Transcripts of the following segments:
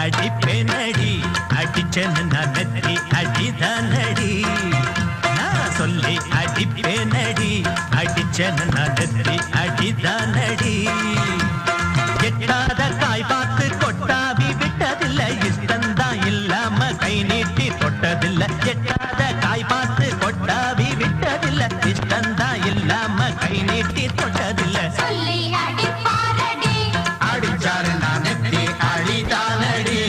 அடிப்பேனடி அடிச்சேன்னு நான் நெத்தி அடிதானடி நான் சொல்லி அடிப்பேனடி அடிச்சேன்னு நான் நெத்தி அடிதானடி எட்டாத காய் பார்த்து கொட்டாவி விட்டதில்லை இஷ்டந்தான் இல்லாம கை நீட்டி தொட்டதில்லை எட்டாத காய் பார்த்து கொட்டாவி விட்டதில்லை இஷ்டந்தான் இல்லாம கை நீட்டி தொட்டதில்லை அடிச்சாரு நான் நெத்தி அடிதானடி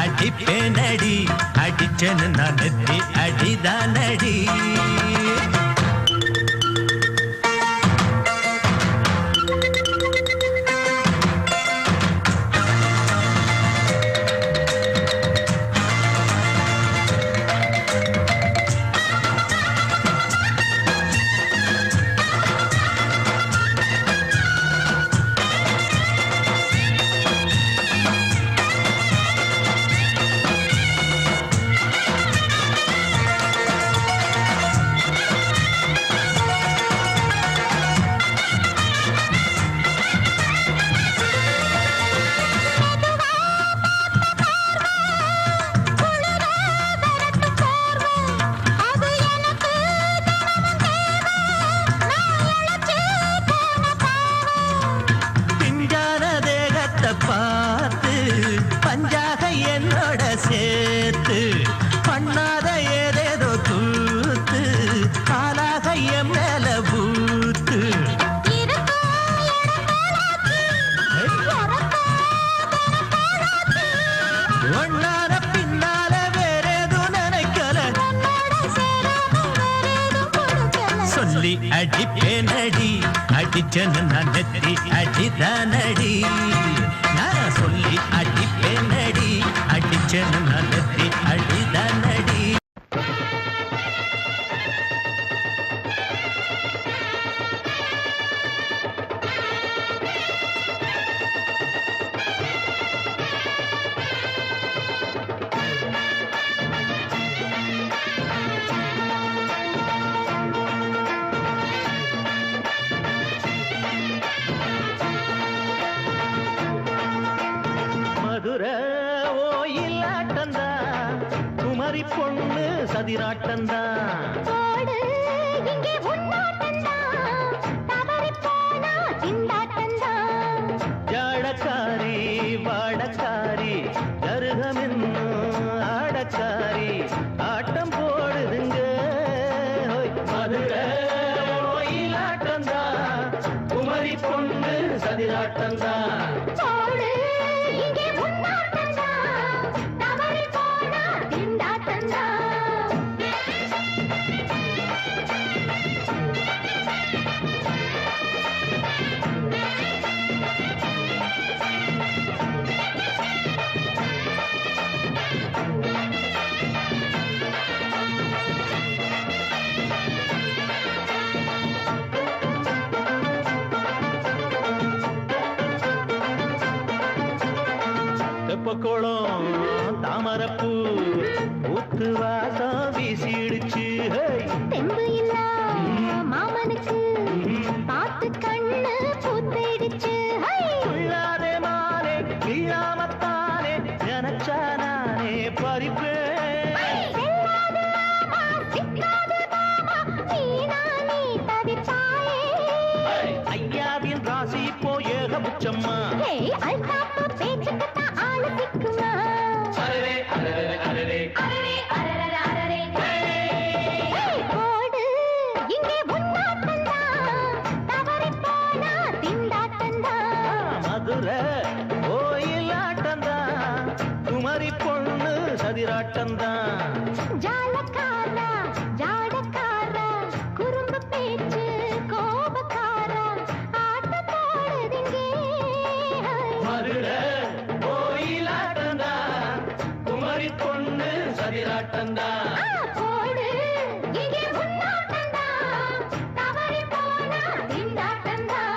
அடிப்பேனடி அடிச்சேன்னு நான் நெத்தி அடிதானடி பார்த்து பஞ்சாக என்னோட சேர்த்து பண்ணாத ஏதேதோ தூத்து ஆளாக என் மேல பூத்து ஒன்னார பின்னால வேறேதும் நினைக்கல சொல்லி அடிப்பேனடி அடிச்சேன்னு நான் நெத்தி அடிதானடி நான் சொல்லி அடிப்பேனடி அடிச்சேன்னு நான் நெத்தி அடிதானடி ஓயிலாட்டந்தான் குமரி பொண்ணு சதிராட்டந்தான் ஜாடக்காரி வாடக்காரி ஜருகமின்னு ஆடக்காரி ஆட்டம் போடுதுங்க மதுரை ஓயிலாட்டந்தான் குமரி பொண்ணு சதிராட்டந்தான் தெப்பக்குளம் தாமரப்பூ ஊத்து வாசம் வீசிடுச்சு தெம்பு இல்ல மாமனுக்கு போச்சம்மா. அல்தாப்பு பேச்சுக்குத்தான் ஆளு சிக்குமா. அரரே அரரே அரரே அரரே அரரே அரரே போடு இங்கே உன்னாட்டந்தான், தவறி போனா திண்டாட்டந்தான். மதுரை கோயிலாட்டந்தான், குமரி பொண்ணு சதிராட்டந்தான். ஜாலக்காரா ஜாடக்காரா குறும்பு பேச்சு கோபக்காரா ஆட்டம் போடுதிங்கே. மதுரை கோயிலாட்டந்தான், குமரி பொண்ணு சதிராட்டந்தான். போடு இங்கே உன்னாட்டந்தான், தவறி போனா திண்டாட்டந்தான்.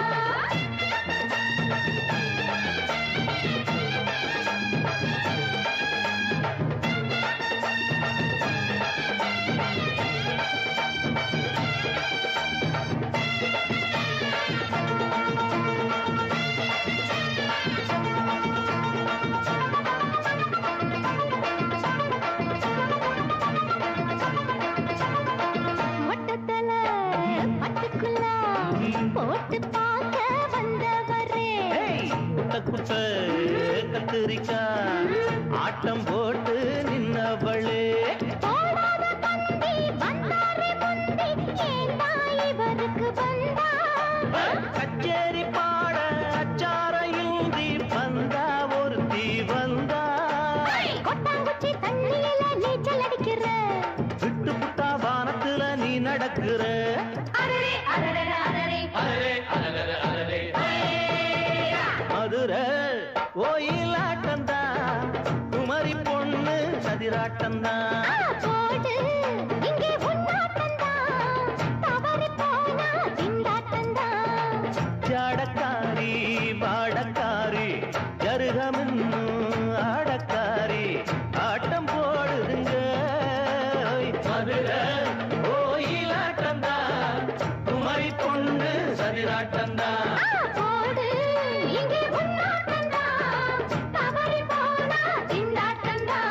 மொட்டத்தல பட்டுக்குள்ள போட்டு பார்க்க வந்தவரே. குட்ட குட்ட கத்திரிக்கா ஆட்டம் போட்டு நின்னவளே. போடாத பந்தி வந்தாரே முந்தி, ஏண்டா இவருக்கு வந்தா. கச்சேரி பாட அச்சார இந்தி வந்தா ஒருத்தி வந்தா. கொட்டாங்குச்சி தண்ணியில நீச்சல் அடிக்கிற. விட்டு புட்டா வானத்துல நீ நடக்கிற. அரரே அரரே அரரே அரரே அரரே அரரே மதுரை கோயிலாட்டந்தான், குமரி பொண்ணு சதிராட்டந்தான். போடு இங்கே உன்னாட்டந்தான், தவறி போனா திண்டாட்டந்தான். ஜாடக்காரி பாடக்காரி ஜருகமின்னு ஆடக்காரி ஆட்டம் போடுதுங்க. மதுரை கோயிலாட்டந்தான், குமரி பொண்ணு சதிராட்டந்தான். போடு இங்கே உன்னாட்டந்தான், தவறி போனா திண்டாட்டந்தான்.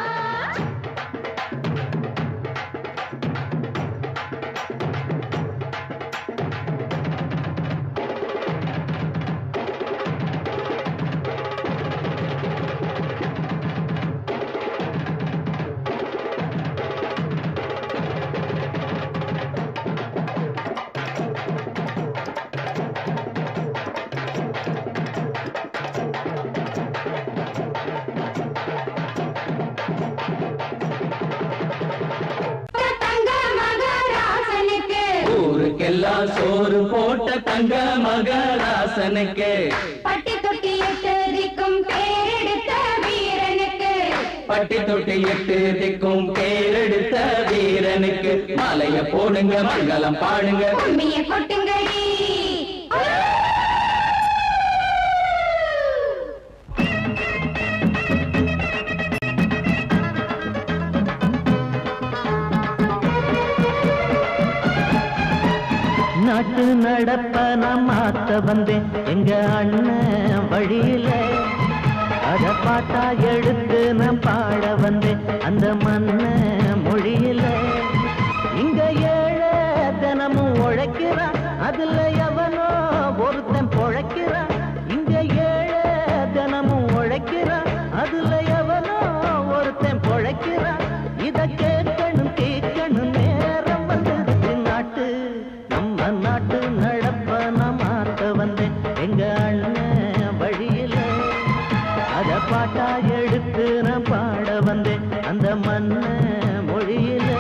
ஊருக்கெல்லாம் சோறு போட்ட தங்க மகராசனுக்கு, பட்டி தொட்டி எட்டு திக்கும் பேரெடுத்த வீரனுக்கு, பட்டி தொட்டி எட்டு திக்கும் பேரெடுத்த வீரனுக்கு மாலைய போடுங்க மங்களம் பாடுங்க. கும்மிய கொட்டுங்கடி. நாட்டு நடப்ப நான் மாத்த வந்தேன் எங்க அண்ணன் வழியில. அத பாட்டா எடுத்து நான் பாட வந்தேன் அந்த மண்ண மொழியில. இங்க ஏழை தினமும் உழைக்கிறான், அதுல எவனோ ஒருத்தன் பொழைக்கிறான். இங்க ஏழை தினமும் உழைக்கிறான், அதுல எவனோ ஒருத்தன் பொழைக்கிறான். இத கேட்கணும் கேட்கணும் நேரம் வந்தது. நாட்டு நம்ம நாட்டு நடப்ப நான் மாத்த வந்தேன் எங்க அண்ணன் வழியில. அத பாட்டா எடுத்து நான் பாட வந்தேன் அந்த மண்ண மொழியில.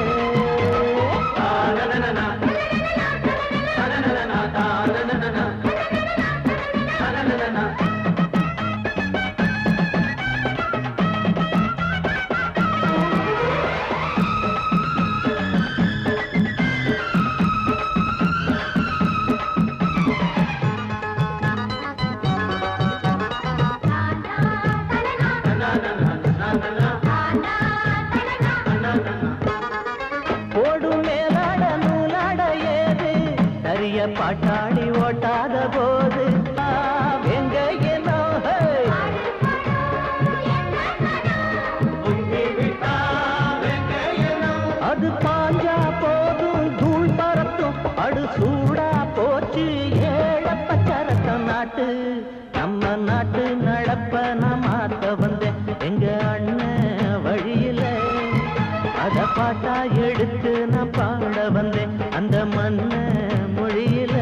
ஓடும் மேலாட நூலாட ஏது சரிய பாட்டாளி ஓட்டாத போது எங்க என்னோ அது பாஞ்சா போதும் தூள் பறத்தும் அடு சூடா போச்சு ஏழப்ப சரத்தம் நாட்டு நம்ம நாட்டு நடப்ப நான் மாத்த வந்தேன் எங்க அண்ணன் வழியில. அத பாட்டா எடுத்து நான் பாட வந்தேன் அந்த மண்ண மொழியில.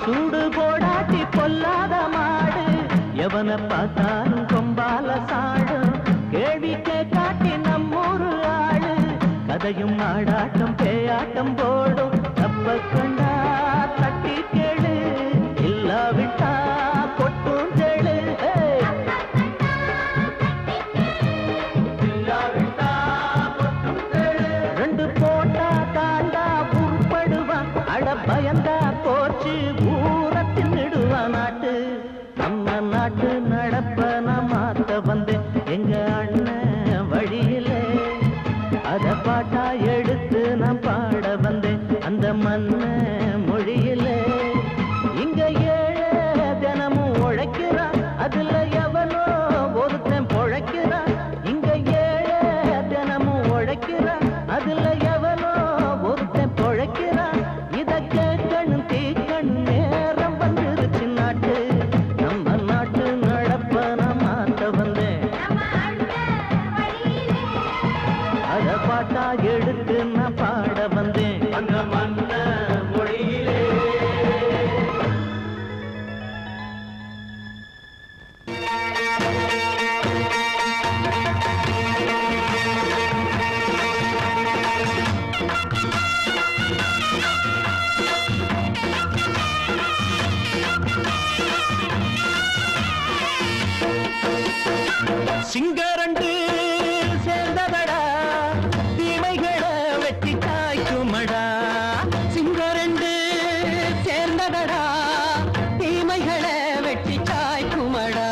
சூடு போடாட்டி பொல்லாத மாடு எவனை பார்த்தாலும் கொம்பால சாடும். கேள்வி கேட்டாட்டி நம்மூரு ஆளு கதையும் ஆடாட்டம் பேயாட்டம் போடும். தப்ப கண்டா தட்டி கேளு இல்லாவிட்டா கொட்டும் கேளு. ரெண்டு போட்டா தாண்டா உருப்படுவான் அட பயந்தா போச்சு ஊரத்தின் நெடுவான் நாட்டு. நம்ம நாட்டு நடப்ப நான் மாத்த வந்தேன் எங்க அண்ணன் வழியில. அத பாட்டா எடுத்து நான் பாட வந்தேன் அந்த மண்ண மொழியில. இங்க ஏழை தினமும் உழைக்கிறான் அதுல எவனோ ஒருத்தன் பொழைக்கிறான். இங்க ஏழை தினமும் உழைக்கிறான் அதுல எவனோ ஒருத்தன் பொழைக்கிறான். இத கேட்கணும் தீக்கணும் நேரம் வந்துருச்சு நாட்டு. நம்ம நாட்டு நடப்ப நான் மாத்த வந்தேன் அத பாட்டா எடுத்து நான் பாட வந்தேன் அந்த மண்ண மொழியிலே. சிங்கரண்டு சேர்ந்ததடா தீமைகளை வெட்டி காய்க்குமடா. சிங்கரண்டு சேர்ந்ததடா தீமைகளை வெட்டி காய்க்குமடா.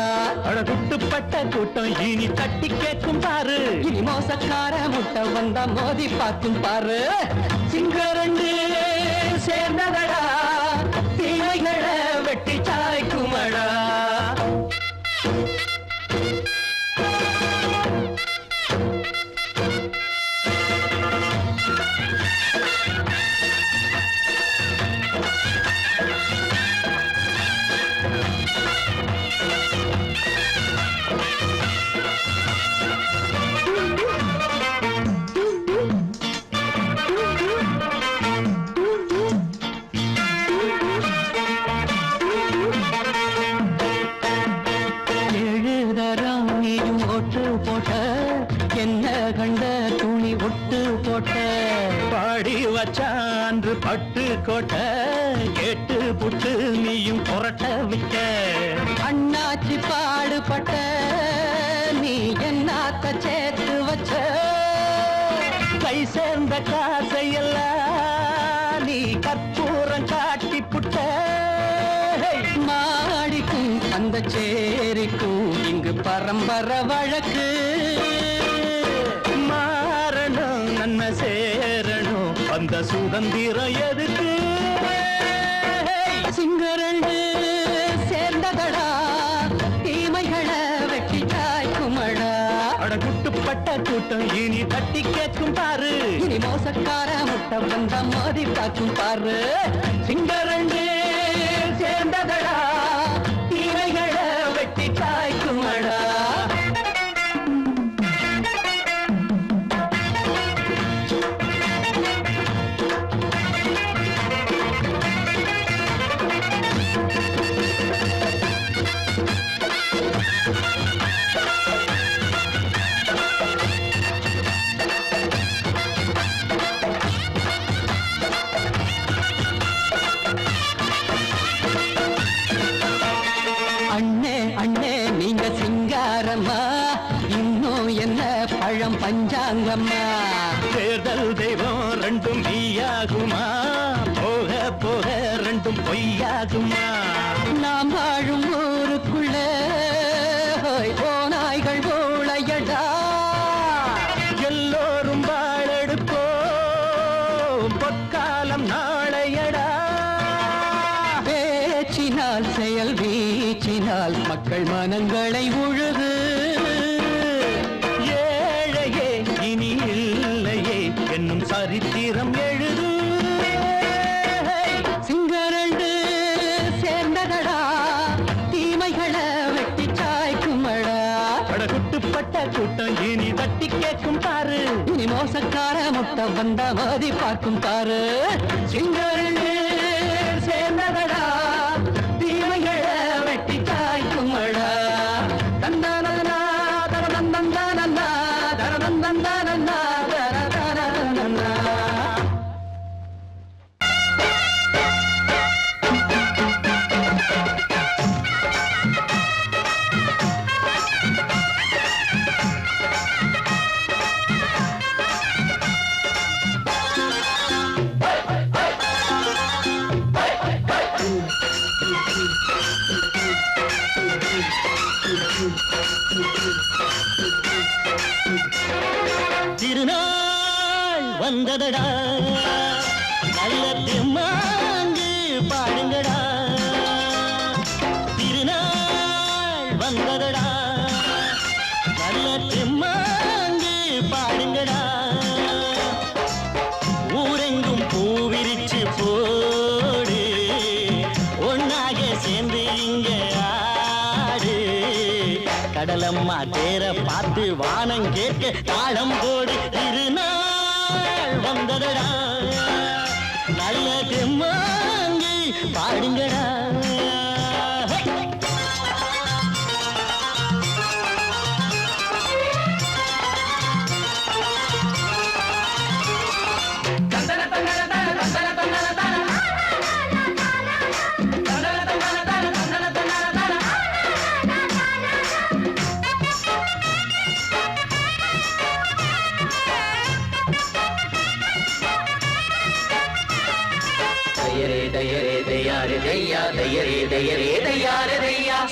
அழகுட்டுப்பட்ட கூட்டம் இனி தட்டி கேட்கும் பாரு. இனி மோசக்கார முட்டை வந்தா மோதி பார்க்கும் பாரு. சிங்கரண்டு சேர்ந்ததடா தீமைகளை வெட்டி காய்க்குமடா. என்ன கண்ட துணி ஒட்டு போட்ட பாடி வச்சான்று பட்டு கோட்ட கேட்டு புட்டு நீயும் புரட்ட விட்ட. அண்ணாச்சி பாடுபட்ட நீ என்னாத்த சேர்த்து வச்ச. கை சேர்ந்த காசையெல்லாம் நீ கற்பூரம் காட்டி புட்ட. மாடிக்கும் அந்த சேரிக்கும் இங்கு பரம்பரை வழக்கு. மாறணும் நன்மை சேரணும் அந்த சுதந்திரம் எதுக்கு. சிங்கரண்டு சேர்ந்ததடா தீமைகளை வெட்டி காய்க்குமடா. அடகுட்டுப்பட்ட கூட்டம் இனி தட்டி கேட்கும் பாரு. இனி மோசக்கார முட்டை வந்த மோதி பார்க்கும் பாரு. சிங்கரண்டு சேர்ந்ததடா தீமைகளை வெட்டி காய்க்குமடா. பழம் பஞ்சாங்கம்மா தேர்தல் தெய்வம் ரெண்டும் மெய்யாகுமா போக போக ரெண்டும் பொய்யாகுமா நாம் வாழும் ஊருக்குள்ள ஓநாய்கள் ஊழையட மனங்களை உழுது ஏழையே இனி இல்லையே என்னும் சரித்திரம் எழுது சிங்கரண்டு சேர்ந்ததடா தீமைகளை வெட்டி சாய்க்குமடா படகுட்டுப்பட்ட கூட்டம் இனி தட்டி கேட்கும் பாரு இனி மோசக்கார முட்டை வந்த மோதி பார்க்கும் பாரு சிங்கரண்டு சேர்ந்ததடா தீமைகளை வெட்டி சாய்க்குமடா தந்தானந்தா தரதந்தந்தானந்தா தரதந்தந்தானந்தா தரதந்தந்தா திருநாள் வந்ததடா நல்ல திருமாங்கு பாடுங்கடா திருநாள் வந்ததடா நல்ல திருமாங்கு பாடுங்கடா ஊரெங்கும் பூவிரிச்சு போடு ஒன்னாக சேர்ந்து இங்க ஆடு கடலம்மா தேர பார்த்து வானம் கேட்க தாளம் போடு திருநாள் வந்ததடா நல்ல தெம்மாங்கி பாடுங்கடா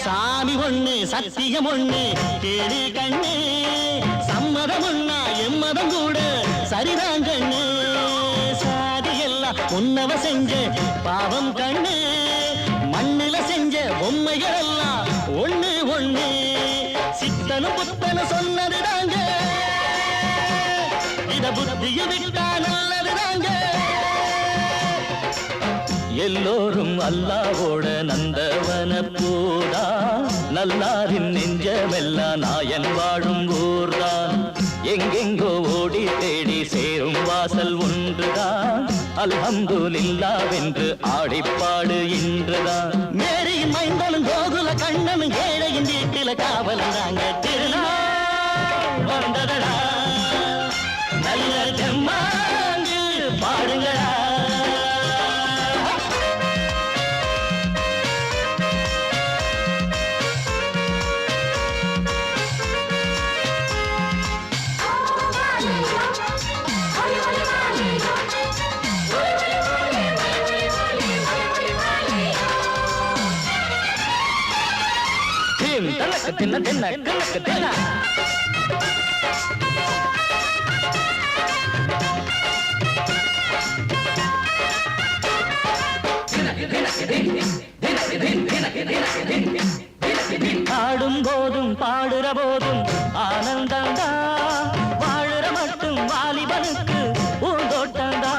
சாமி ஒண்ணு சத்தியம் ஒண்ணு கேடு கண்ணு சம்மதம் ஒண்ணா எம்மதம் கூட சரிதான் கண்ணு சாதி எல்லாம் உன்னவ செஞ்ச பாவம் கண்ணு மண்ணுல செஞ்ச பொம்மைகள் எல்லாம் ஒண்ணு ஒண்ணு சித்தனும் புத்தனும் சொன்னதுதாங்க இத புத்திய விட்டா நல்லதுதாங்க எல்லோரும் அல்லாவோட நந்தவன பூதா நல்லாரின் நெஞ்சமெல்லாம் நாயன் வாழும் ஊர்தான் எங்கெங்கோ ஓடி தேடி சேரும் வாசல் ஒன்றுதான் அல்ஹம்துலில்லாஹ்வென்று ஆடிப்பாடு இன்றுதான் மேரியின் மைந்தனும் கோகுல கண்ணனும் ஏழையின் வீட்டில காவலந்தாங்க திருநாள் வந்ததடா நல்ல தெம்மாங்கு பாடுங்களா தின்ன தின்ன கணக்கு தின்ன ஆடும் போதும் பாடுற போதும் ஆனந்தந்தா வாழுற மட்டும் வாலிபனுக்கு பூந்தோட்டந்தா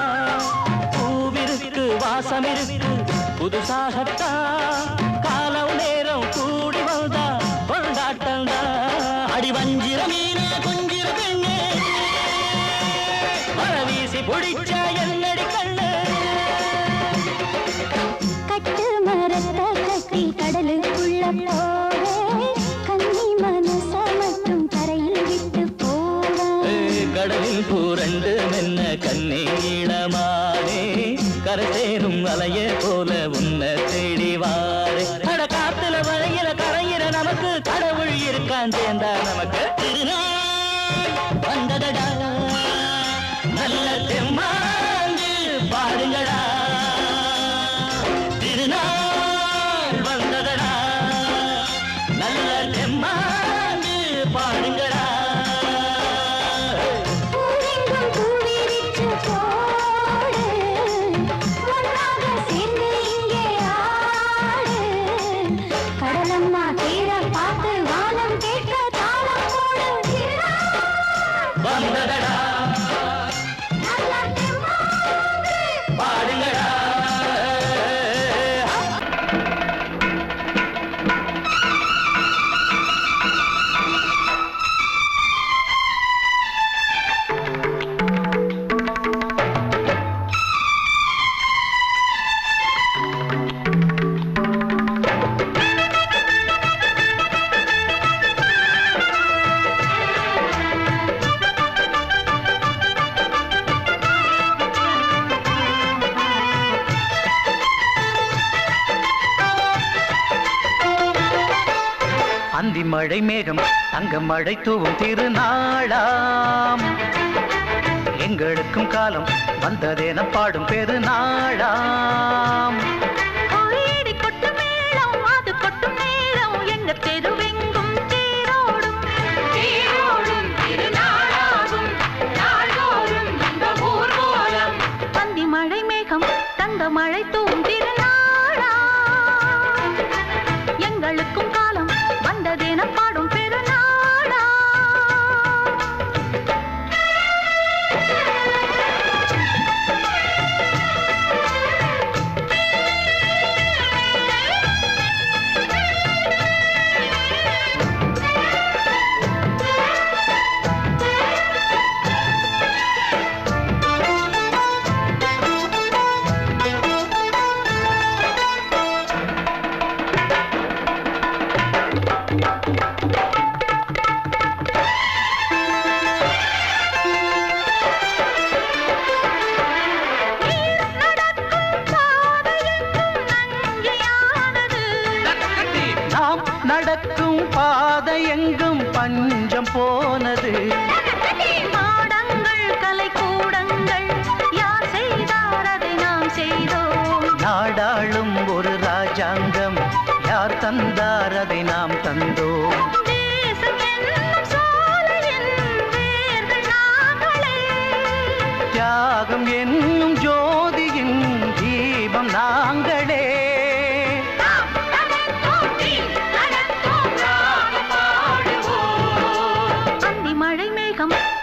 பூவிருக்கு வாசம் இருக்கு புதுசாகத்தான் காலம் நேரம் கூடி வந்தா கொண்டாட்டந்தா அடி வஞ்சிர மீன கொஞ்சிர பெண்ணே வரவீசி பிடிச்ச என்னடி கண்ணு கட்டு மரத்தை கட்டி கடலுக்குள்ள போவே கன்னி மனச மட்டும் கரையில் விட்டு போவே கடலில் பூரண்டு மென்ன கண்ணீளமானே கரை சேரும் அலைய போல உன்னை தேடி வாரே அட காத்துல வளையில கரையிற நமக்கு கடவுள் இருக்கான் சேர்ந்தா நமக்கு திருநாள் வந்ததடா நல்ல தெம்மாங்கு பாடுங்கடா திருநாள் வந்ததடா நல்ல தெம்மாங்கு பாடுங்கடா பூவெங்கும் பூவிரிச்சு போடு ஒன்றாக சேர்ந்து இங்கே ஆடு கடலம்மா தீர பார்த்து அந்தி மழை மேகம் தங்க மழை தூவும் திருநாளாம் எங்களுக்கும் காலம் வந்ததென பாடும் பெருநாளாம் கோயிடி கொட்டு மேளம் அது கொட்டும் நேரம் எங்க தெருவெங்கும் தேரோடும் தேரோடும் திருநாளாகும் நாள்தோறும் இந்த ஊர்வலம் அந்தி மழை மேகம் தங்க மழை தூவும் திருநாளாம் எங்களுக்கும் காலம் வந்ததென பாடும் பெருநாளா நடக்கும் பாதை எங்கும் பஞ்சம் போனது மாடங்கள் கலை கூடங்கள் யார் செய்தார் அதை நாம் செய்தோம் நாடாளும் ஒரு ராஜாங்கம் யார் தந்தார் அதை நாம் தந்தோம் தேசம் என்னும் சோலையின் வேர்கள் நாங்களே தியாகம் என்னும் ஜோதியின் தீபம் நாங்களே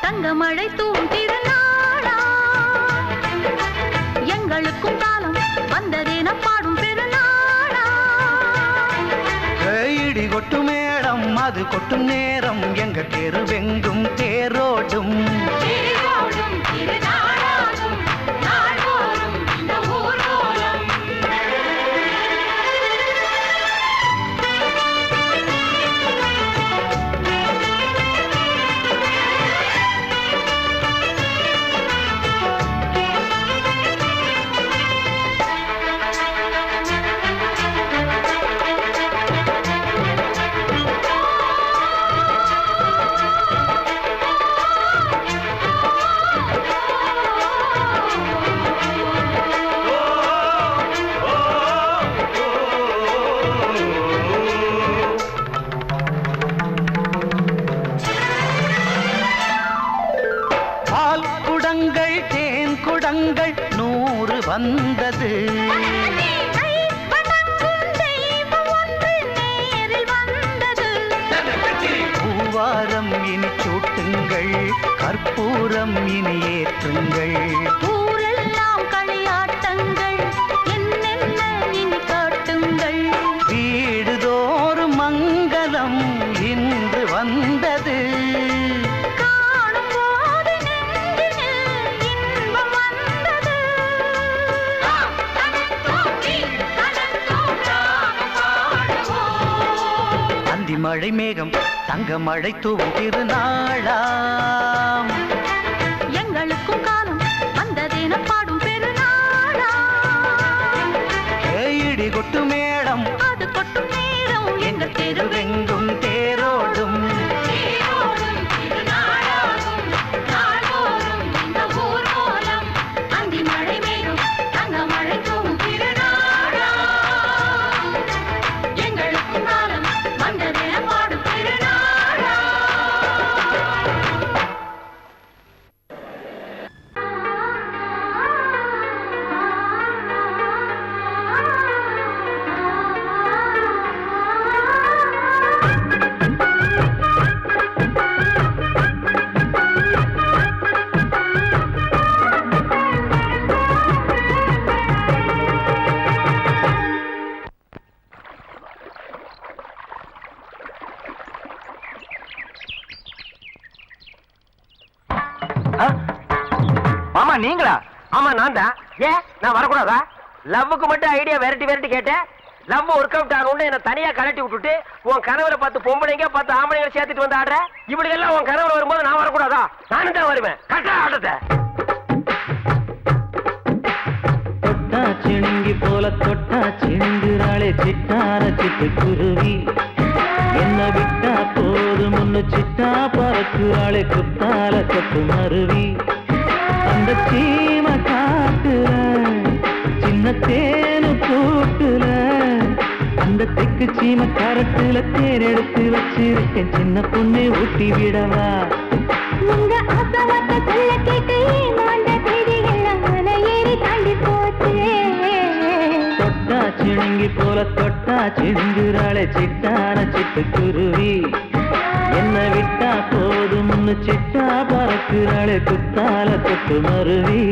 தங்க மழை தூவும் திருநாளா எங்களுக்கும் காலம் வந்ததென பாடும் பெருநாளா இடி கொட்டும் மேளம் அது கொட்டும் நேரம் எங்க தெருவெங்கும் தேரோடும் தேரோடும் திருநாளாகும் நாள்தோறும் இந்த ஊர்வலம் குடங்கள் 100 வந்தது பூவாரம் இனி சூட்டுங்கள் கற்பூரம் இனி ஏற்றுங்கள் ஊரெல்லாம் களியாட்டங்கள் என்னென்ன இனி காட்டுங்கள் வீடுதோறும் மங்களம் இன்று வந்தது மழை மேகம் தங்க மழை தூவும் திருநாளாம் எங்களுக்கும் காலம் வந்ததென பாடும் பெருநாளா இடி கொட்டு மேளம் அது கொட்டும் நேரம் எங்கள் தெருவெங்கும் தேரோடும் தேரோடும் திருநாளாகும் நாள்தோறும் இந்த ஊர்வலம் அந்தி மழை மேகம் தங்க மழை தூவும் திருநாளா எங்களுக்கும் காலம் வந்ததென பாடும் பெருநாளா மாமா நீங்களா? ஆமா நான் தான். ஏன் நான் வரக்கூடாதா? லவ்வுக்கு மட்டும் ஐடியா வெரைட்டி வெரைட்டி கேட்டேன். லவ் ஒர்க் அவுட் ஆகணும்னு என்ன தனியா கலட்டி விட்டுட்டு உன் கணவரை பார்த்து பொம்பளைங்க பார்த்து ஆம்பளைங்க சேர்த்துட்டு வந்து ஆடுற. இப்படி எல்லாம் உன் கணவர் வரும்போது நான் வரக்கூடாதா? நானும் தான் வருவேன். கரெக்டா ஆடுறத தொட்டா சிணுங்கி போல தொட்டா சிணுங்குறாளே சிட்டார சிட்டு குருவி என்ன விட்டா போதும் முன்னு சிட்டா பறக்குறாளே குத்தால கொத்து மருவி அந்த சீம காட்டுல சின்ன தேனு கூட்டுல அந்த தெக்கு சீம கரட்டுல தேர் எடுத்து வச்சிருக்கேன் சின்ன பொண்ணு ஊட்டி விடவா உங்க ஆசவாத்த சொல்ல கேட்டு ஏமாந்த தேதி எல்லாம் மன ஏறி தாண்டி போச்சு தொட்டா சிணுங்கி போல தொட்டா சிணுங்குறாளே சிட்டான சிட்டுக்குருவி என்ன விட்டா போதும்னு சிட்டா பறக்குறாளே குத்தால கொத்து மருவி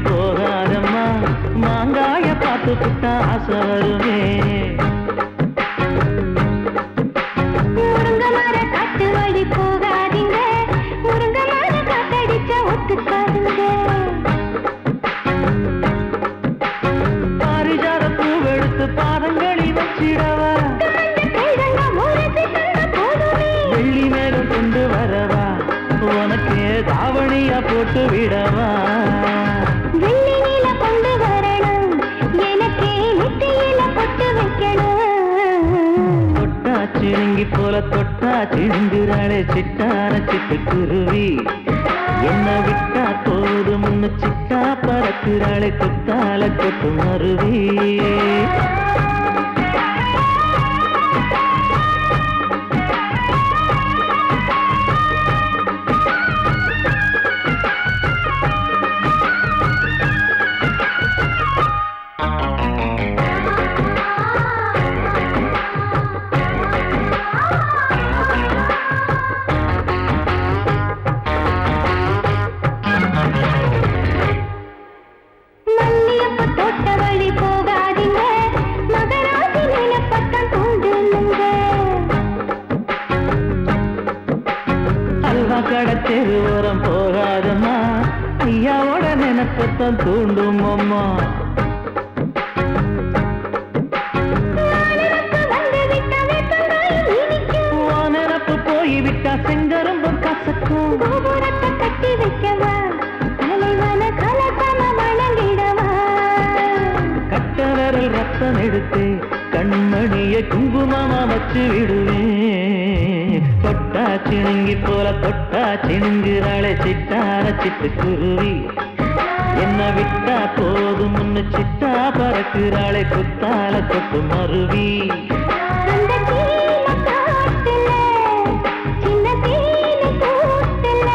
போகாதம்மா மாங்காய பார்த்து புட்டா ஆசை வருமே முருங்க மர காட்டு வழி போகாதீங்க முருங்க மர காத்தடிச்ச ஒத்துக்காதுங்க பாரிஜாத பூவெடுத்து பாதங்களில் வச்சிடவா வெள்ளி மேலும் கொண்டு வரவா உனக்கு தாவணியா போட்டு விடவா வெள்ளி நீல கொண்டு வரணும் எனக்கே நெத்தியில பொட்டு வைக்கணும் தொட்டா சிணுங்கி போல தொட்டா சிணுங்குறாளே சிட்டான சிட்டுக்குருவி என்ன விட்டா போதும்னு சிட்டா பறக்குறாளே குத்தால கொத்து மருவி கடத்தெரு ஓரம் போகாதம்மா ஐயாவோட நினைப்பத்தான் தூண்டும் அம்மா நினப்பு போய்விட்டா செங்கரும்பு கசக்கும் கட்டி வைக்கவா தலைவன கலக்கம வணங்கிடவா கட்ட விரல் ரத்தம் எடுத்து கண்மணிய குங்குமமா வச்சு விடுவேன் தொட்டா சிணுங்கி போல தொட்டா சிணுங்குறாளே சிட்டான சிட்டுக்குருவி என்ன விட்டா போதும்னு சிட்டா பறக்குறாளே குத்தால கொத்து மருவி அந்த சீன காட்டுல சின்ன தேனி கூட்டுல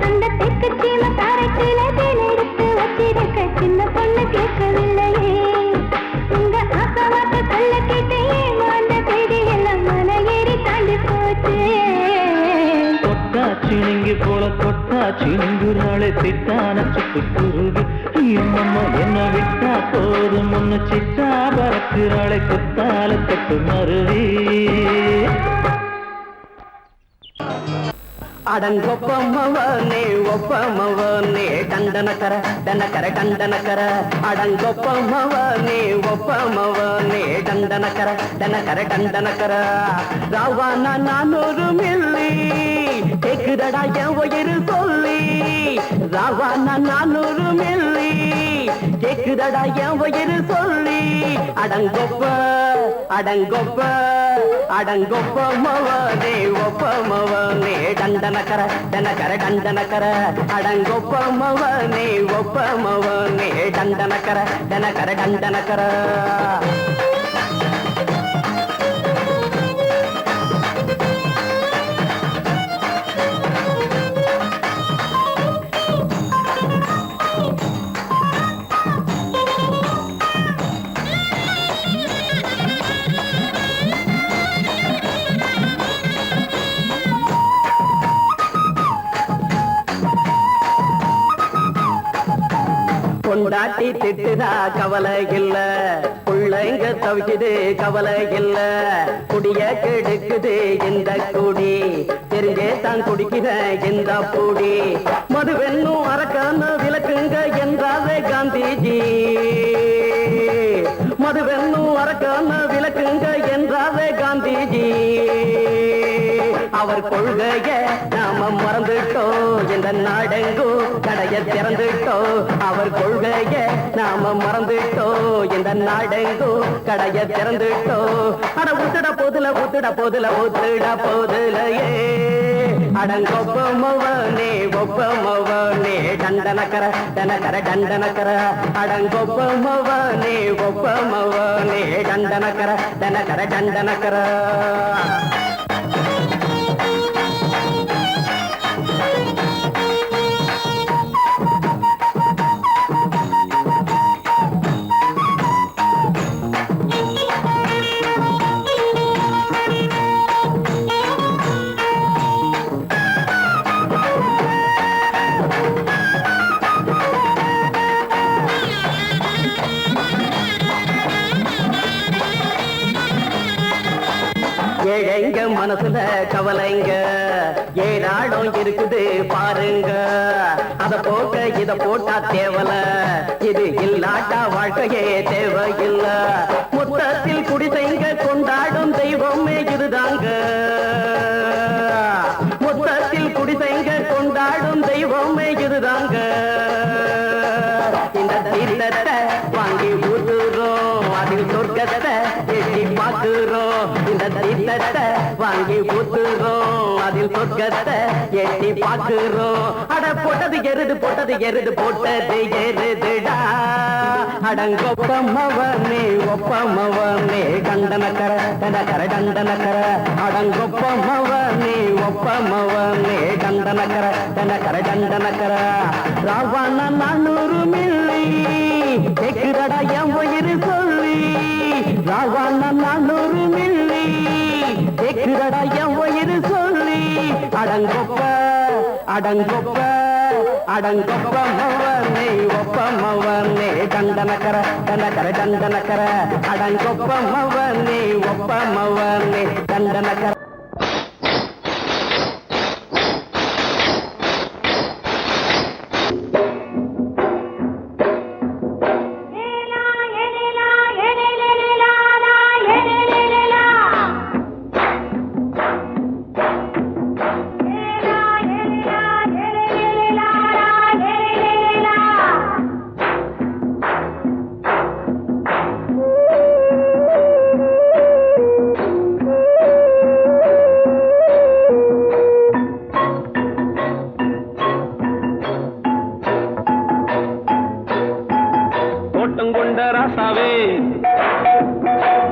அந்த தெக்கு சீம கரட்டுல தேன் எடுத்து வச்சிருக்க சின்ன பொண்ணு கேட்கவில்லையே உங்க ஆசவாத்த சொல்ல கேட்டு ஏமாந்த தேதி எல்லாம் மன ஏறி தாண்டி போச்சு தொட்டா சிணுங்கி போல தொட்டா சிணுங்குறாளே சிட்டான சிட்டுக்குருவி அம்மம்மா என்ன விட்டா போதும் ஒன்னு சிட்டா பறக்குறாளே குத்தால கொத்து மருவி அடங்கொப்பமவனே ஒப்பமவனே டண்டனக்கர டனக்கர டண்டனக்கர அடங்கொப்பமவனே ஒப்பமவனே டண்டனக்கர டனக்கர டண்டனக்கர ராவான 400 மில்லி கேக்குதடா என் உயிர் சொல்லி ராவான 400 மில்லி கேக்குதடா என் உயிர் சொல்லி அடங்கொப்ப அடங்கொப்ப அடங்கொப்பமவனே ஒப்பமவனே டண்டனக்கர டனக்கர டண்டனக்கர அடங்கொப்பமவனே ஒப்பமவனே டண்டனக்கர டனக்கர டண்டனக்கர கொண்டாட்டி திட்டுதா கவலை இல்ல, பிள்ளைங்க தவிக்குது கவலை இல்ல, குடிய கெடுக்குது இந்த குடி, தெரிஞ்சே தான் குடிக்கிற இந்த பூடி, மதுவென்னும் அரக்கான விளக்குங்க என்றாவே காந்திஜி, மதுவென்னும் அரக்கான விளக்குங்க என்றாவே காந்திஜி, அவர் கொள்கைய நாம மறந்துட்டோம், இந்த நாடெங்கோ கடைய திறந்துட்டோம், அவர் கொள்கைய நாம மறந்துட்டோம், இந்த நாடெங்கோ கடைய திறந்துட்டோம், அட ஊத்துட போதுல ஊத்துட போதுல ஊத்துட போதுலையே, அடங்கொப்பமவனே ஒப்பமவனே டண்டனக்கர டனக்கர டண்டனக்கர, அடங்கொப்பமவனே ஒப்பமவனே டண்டனக்கர டனக்கர டண்டனக்கர. ஏழைங்க மனசுல கவலைங்க ஏராளம் இருக்குது பாருங்க, அத போக்க இத போட்டா தேவல, இது இல்லாட்டா வாழ்க்கையே தேவையில்ல, மொத்தத்தில் குடிசைங்க கொண்டாடும் தெய்வமே இதுதாங்க, மொத்தத்தில் குடிசைங்க கொண்டாடும் தெய்வமே இதுதாங்க, இந்த தீர்த்தத்தை வாங்கி ஊத்துறோம், அதில் சொர்க்கத்தை எட்டி பார்க்கிறோம், இந்த தீர்த்தத்தை வாங்கி ஊத்துறோம், அதில் சொர்க்கத்தை எட்டி பார்க்கிறோம், அட போட்டது எருது போட்டது எருது போட்டது எருதுடா, அடங்கொப்பமவனே ஒப்பமவனே டண்டனக்கர டனக்கர டண்டனக்கர, அடங்கொப்பமவனே ஒப்பமவனே டண்டனக்கர டனக்கர டண்டனக்கர, ராவண 400 மில்லி கேக்குதடா என் உயிர் சொல்லி, ராவண 400 மில்லி கேக்குதடா என் உயிர் சொல்லி, அடங்கொப்ப அடங்கொப்ப அடங்கொப்பமவனே ஒப்பமவனே டண்டனக்கர டனக்கர டண்டனக்கர, அடங்கொப்பமவனே ஒப்பமவனே டண்டனக்கர.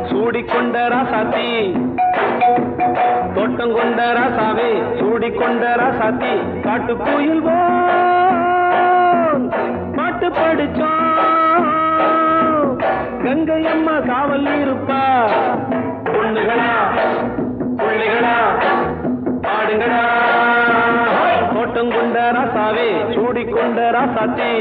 சூடிக்கொண்ட ராசாத்தி தோட்டம் கொண்ட ராசாவே சூடிக்கொண்ட ராசாத்தி, காட்டு கோயில் பாட்டு படிச்சோம், கங்கை அம்மா காவல் இருப்பா, பொண்ணுகளா பிள்ளைகளா பாடுங்களா, தோட்டம் கொண்ட ராசாவே சூடிக்கொண்ட ராசாத்தி.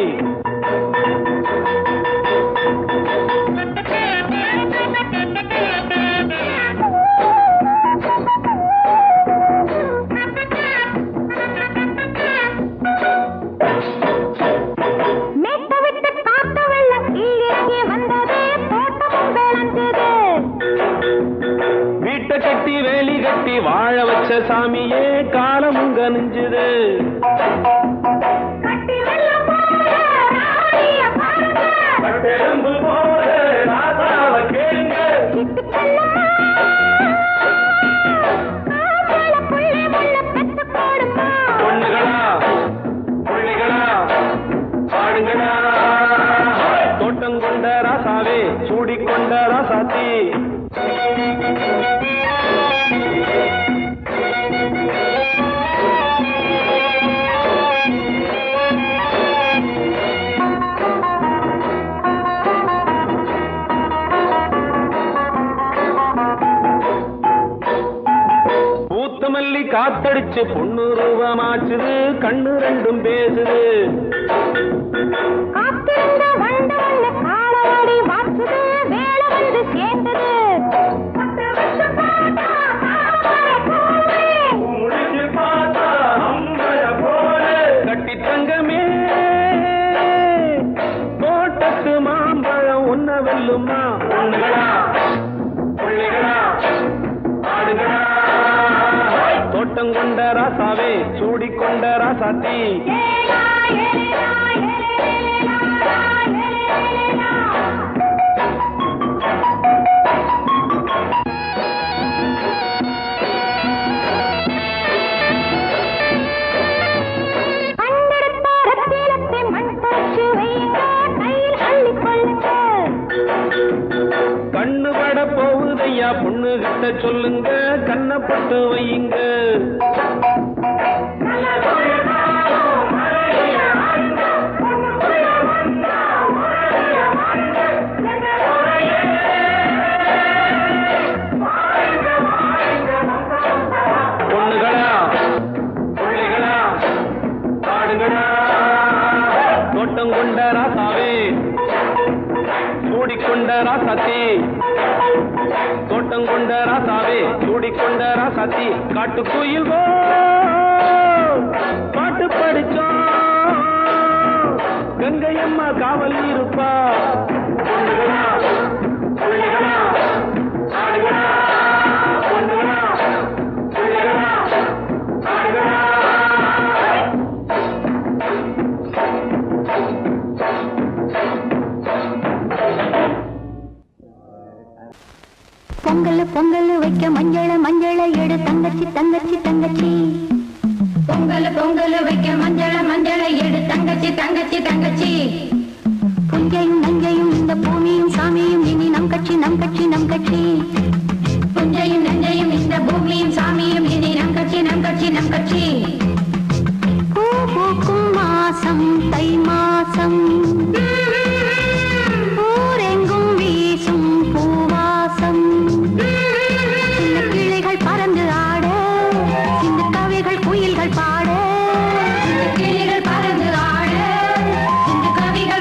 கட்டி வேலி கட்டி வாழ வச்ச சாமியே காலமும் கனிஞ்சுது, பொண்ணுகளா பிள்ளைகளா பாடுங்களா, தோட்டம் கொண்ட ராசாவே சூடிக்கொண்ட ராசாத்தி. மல்லி காத்தடிச்சு பொண்ணு ரூபமாச்சுது, கண்ணு ரெண்டும் பேசுது, தோட்டம் கொண்ட ராசாவே சூடிக்கொண்ட ராசாத்தி கண்ணு பட போகுதையா பொண்ணு கிட்ட சொல்லுங்க கண்ணப்பட்டு வையுங்க பொண்ணுகளா பிள்ளைகளா பாடுகளா தோட்டம் கொண்ட ராசாவே சூடிக்கொண்ட ராசாத்தி தோட்டம் கொண்ட ராசாவே சூடிக்கொண்ட ராசாத்தி காட்டுக்குயில் பாட்டு படிச்சோம் கங்கையம்மா காவல் இருப்பா பொண்ணுகளா பிள்ளைகளா ஆடுகளா பொண்ணுகளா பிள்ளைகளா ஆடுகளா பொங்கல் பொங்கல் வைக்க மஞ்சள மஞ்சள எடு தங்கச்சி தங்கச்சி தங்கச்சி பொங்கல் பொங்கல் வைக்க மஞ்சள மஞ்சள எடு தங்கச்சி தங்கச்சி தங்கச்சி புஞ்சையும் நஞ்சையும் இந்த பூமியும் சாமியும் இனி நம் கட்சி நம் கட்சி நம் கட்சி புஞ்சையும் நஞ்சையும் இந்த பூமியும் சாமியும் இனி நம் கட்சி நம் கட்சி நம் கட்சி பூ பூக்கும் மாசம் தை மாசம் ஊரெங்கும் வீசும் பூவாசம் சின்ன கிளைகள் பறந்து ஆட சின்ன கவிகள் குயில்கள் பாட கிளைகள் பறந்து ஆட சின்ன கவிகள்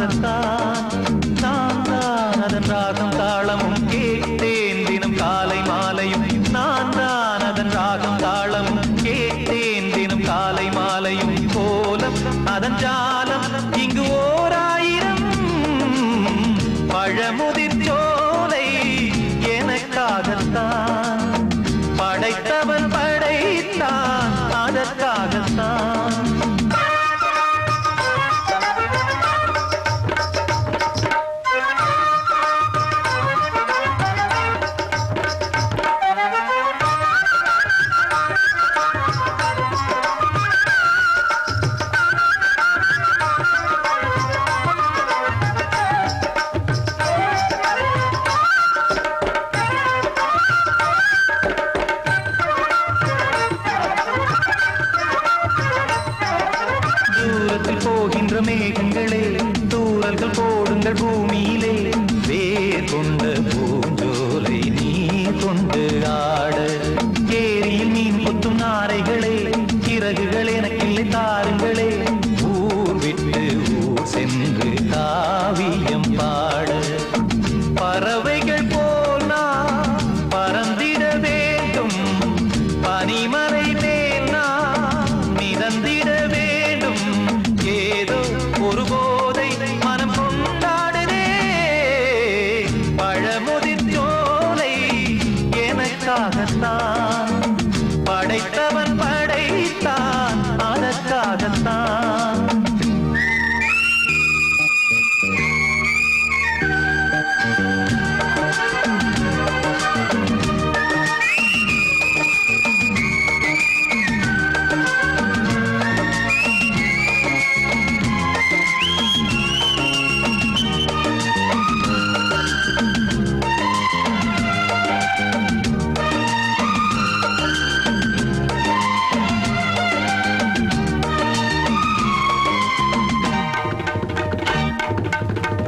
எனக்காகத்தான் நான் தான் அதன் ராகம் தாளமும் கேட்டேன் தினம் காலை மாலையும் நான் தான் அதன் ராகம் தாளமும் கேட்டேன் தினம் காலை மாலையும் கோலம் அதன் ஜாலம் இங்கு ஓர் ஆயிரம் பழமுதிர் சோலை எனக்காகத்தான் படைத்தவன் படைத்தான் அதற்காகத்தான் போகின்ற மேகங்களே தூரல்கள் போடுங்கள் பூமியிலே வேர் கொண்ட பூஞ்சோலை நீ கொண்டு ஆட ஏரியில் மீன் கொத்தும் நாரைகளே இறகுகள் எனக்கில்லை தாருங்களே ஊர் விட்டு ஊர் சென்று காவியம் பாட பறவைகள் போல் நான் பறந்திட வேண்டும் பனிமலை மேல் நான் மிதந்திட வேண்டும் ஏதோ ஒரு போதை மனம் கொண்டாடுதே பழமுதிர் சோலை எனக்காகத்தான் படைத்தவன் படைத்தான் அதற்காகத்தான்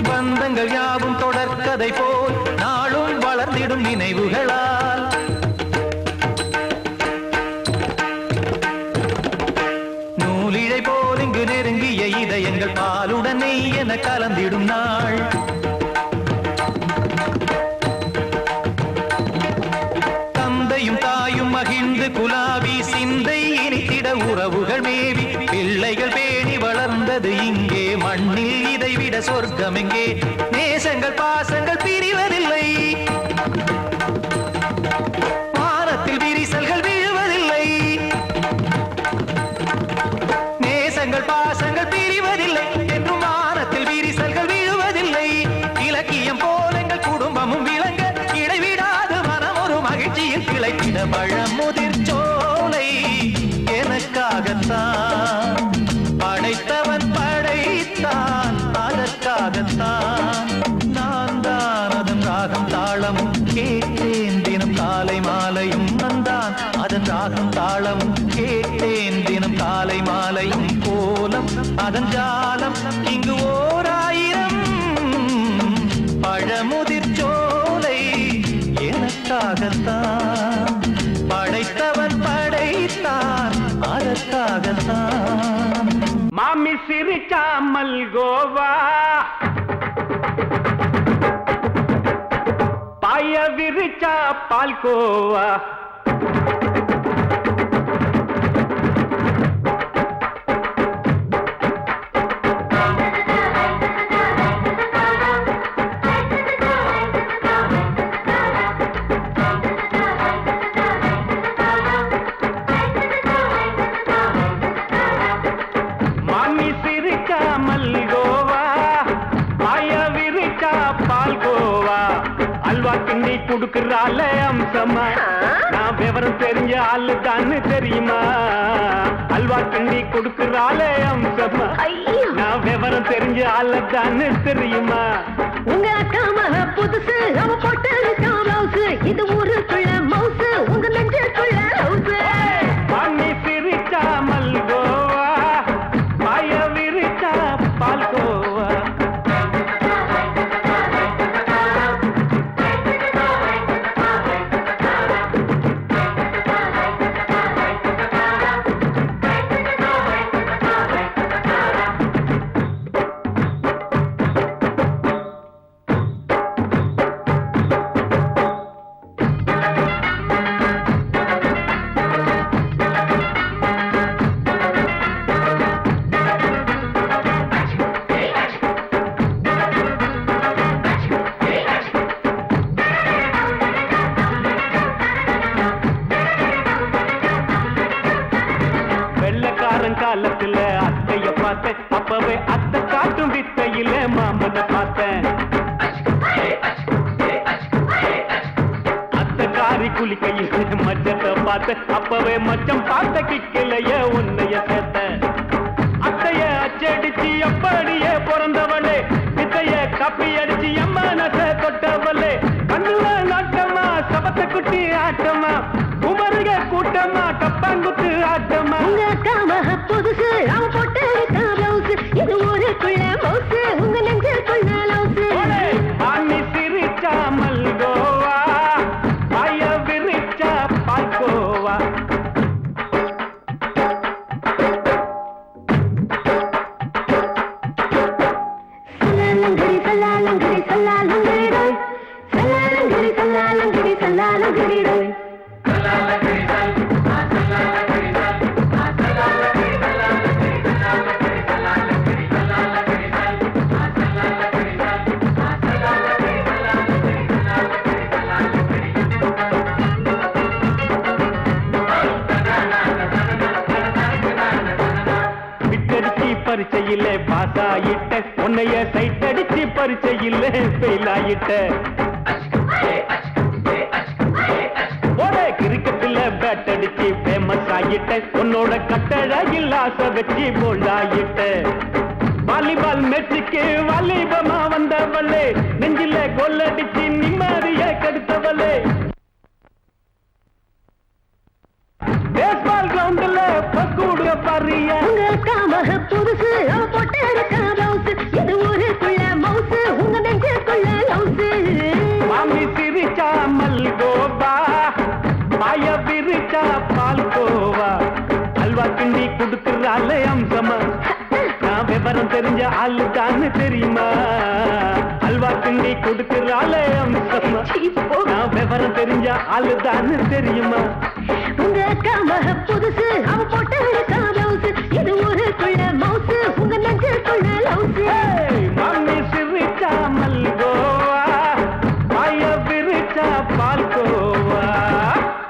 பந்தங்கள் யாவும் தொடர்கதை போல் நாளும் வளர்ந்திடும் நினைவுகளால் நூலிழை போல் இங்கு நெருங்கிய இதயங்கள் பாலுடன் நெய் என கலந்திடும் நாள் தந்தையும் தாயும் மகிழ்ந்து குலாவி சிந்தை இனித்திட உறவுகள் மேவி பிள்ளைகள் பேணி வளர்ந்தது இங்கே மண்ணில் இதைவிட சொர்க்கம் எங்கே நேசங்கள் பாசங்கள் பிரிவதில்லை வானத்தில் விரிசல்கள் விழுவதில்லை நேசங்கள் பாசங்கள் பிரிவதில்லை என்றும் வானத்தில் விரிசல்கள் விழுவதில்லை இலக்கியம் போல எங்கள் குடும்பமும் விளங்க இடைவிடாது மனம் ஒரு மகிழ்ச்சியில் கிளைத்திட பழமுதிர் சோலை எனக்காகத்தான் படைத்தவன் படைத்தான் அதற்காகத்தான் நான் தான் அதன் ராகம் தாளமும் கேட்டேன் தினம் காலை மாலையும் நந்தான் அதன் ராகம் தாளமும் கேட்டேன் தினம் காலை மாலையும் கோலம் அதன் ஜாலம் இங்கு ஓர் ஆயிரம் பழமுதிர் சோலை எனக்காகத்தான் படைத்தவன் படைத்தான் அதற்காகத்தான் மாமி சிரிச்சா மல்கோவா பாய விரிச்சா பால்கோவா கிண்டி குடுக்கறால அம்சமா நான் விவரம் தெரிஞ்ச ஆளு தான்னு தெரியுமா அல்வா கிண்டி குடுக்கறால அம்சமா நான் விவரம் தெரிஞ்ச ஆளு தான்னு தெரியுமா உங்க அக்கா மக புதுசு அவ போட்டு பிளவுஸ் இது ஊருக்குள்ள மவுசு உங்க நெஞ்சுக்குள்ள ஹவுஸ் பண்ணி சிரிச்சா மல்கோவா பாய விரிச்சா பால்கோவா பார்த்தேன் அப்பவே அத்தை காட்டும் வித்தையில மாமனை பார்த்தேன் அத்தை காரி குளிக்கையில் மச்சத்தை பார்த்தேன் அப்பவே மச்சம் பார்த்த கிக்கலைய உன்னைய சேர்த்தேன் அத்தைய அச்சடிச்சு அப்படியே பிறந்தவளே வித்தைய காப்பி அடிச்சு எம்மனச தொட்டவளே கண்ணுல நாட்டமா சபத்த குட்டி ஆட்டமா உமருக கூட்டமா கப்பாங்குத்து ஆட்டமா உங்க அக்காம புதுசு அவ போட்டு பிளவுஸ் இது ஊருக்குள்ள மவுசு உங்க நெஞ்சுக்குள்ள லவுசு ஆணி சிரிச்சா மல்கோவா பாய விரிச்சா பால்கோவா சல்லாலங்கடி சல்லாலங்கடி சல்லாலங்கடி சல்லாலங்கடி சல்லாலங்கடி பரிச்சையில பாஸ் ஆயிட்ட உன்னைய சைட் அடிச்சு பரிச்சையில ஃபெயில் ஆயிட்ட கிரிக்கெட்ல பேட் அடிச்சு ஃபேமஸ் ஆயிட்ட உன்னோட கட்டழகில் ஆசை வச்சு போல்ட் ஆயிட்ட வாலிபால் மேட்சுக்கு வாலிபமா வந்தவளே நெஞ்சில கோல் அடிச்சு நிம்மதிய கெடுத்தவளே பேஸ்பால் கிரவுண்ட்ல பக்கூடுக பாரியா உங்க அக்காம புதுசு அவ போட்டு பிளவுஸ் இது ஊருக்குள்ள மவுசு உங்க நெஞ்சுக்குள்ள லவுசு மாமி சிரிச்சா மல்கோவா பாய விரிச்சா பால்கோவா அல்வா கிண்டி கொடுக்குறாள் அம்சமா நான் விவரம் தெரிஞ்ச ஆளு தான் தெரியுமா அல்வா கிண்டி கொடுக்குறாள் அம்சமா நான் விவரம் தெரிஞ்ச ஆளு தான் தெரியுமா உங்க அக்காம புதுசு அவ போட்டு